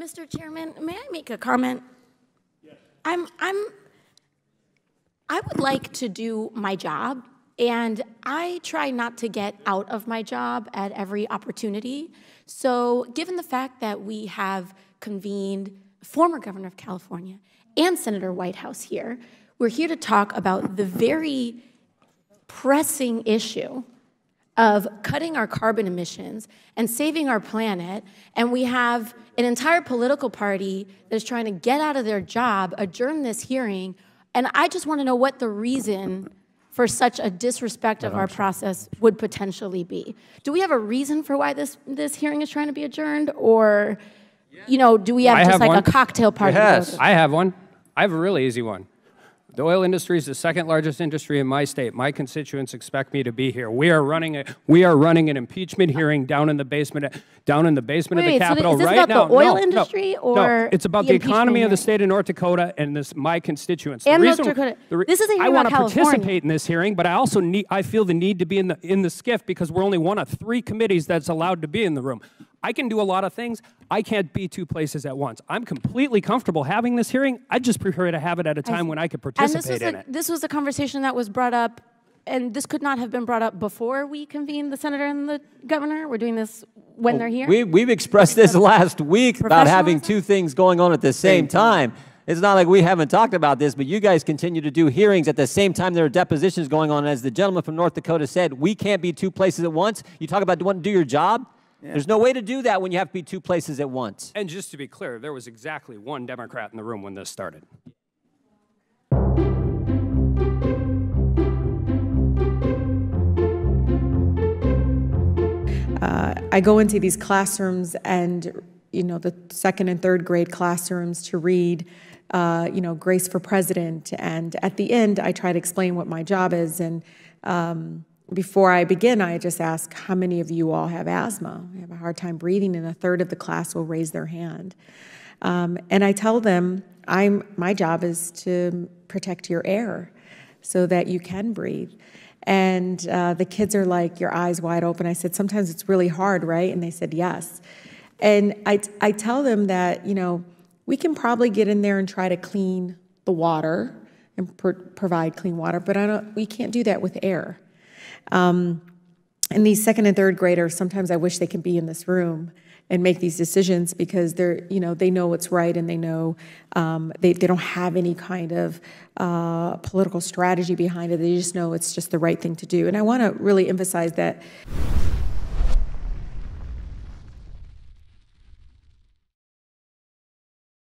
Mr. Chairman, may I make a comment? Yes. I would like to do my job, and I try not to get out of my job at every opportunity. So given the fact that we have convened former governor of California and Senator Whitehouse here, we're here to talk about the very pressing issue of cutting our carbon emissions and saving our planet, and we have an entire political party that is trying to get out of their job, adjourn this hearing, and I just want to know what the reason for such a disrespect of our process would potentially be. Do we have a reason for why this hearing is trying to be adjourned, or do we have just like a cocktail party? Yes, I have one. I have a really easy one. The oil industry is the second largest industry in my state. My constituents expect me to be here. We are running an impeachment hearing down in the basement of the Capitol right now. Is this about the oil industry, or no, it's about the economy of the state of North Dakota and my constituents. And North Dakota. This isn't I want to participate in this hearing, but I feel the need to be in the SCIF because we're only one of 3 committees that's allowed to be in the room. I can do a lot of things. I can't be 2 places at once. I'm completely comfortable having this hearing. I just prefer to have it at a time when I could participate in it. This was a conversation that was brought up, and this could not have been brought up before we convened the senator and the governor. We're doing this when they're here. We've expressed this last week about having 2 things going on at the same time. It's not like we haven't talked about this, but you guys continue to do hearings at the same time there are depositions going on. As the gentleman from North Dakota said, we can't be 2 places at once. You talk about wanting to do your job? Yeah. There's no way to do that when you have to be 2 places at once. And just to be clear, there was exactly 1 Democrat in the room when this started. I go into these classrooms and, the 2nd and 3rd grade classrooms to read, Grace for President. And at the end, I try to explain what my job is. And before I begin, I just ask, how many of you all have asthma? I have a hard time breathing, and 1/3 of the class will raise their hand. And I tell them, my job is to protect your air so that you can breathe. And the kids are like, your eyes wide open. I said, sometimes it's really hard, right? And they said, yes. And I tell them that, we can probably get in there and try to clean the water and provide clean water, but we can't do that with air. And these 2nd and 3rd graders, sometimes I wish they could be in this room and make these decisions because they know what's right, and they know they don't have any kind of political strategy behind it. They just know it's just the right thing to do. And I want to really emphasize that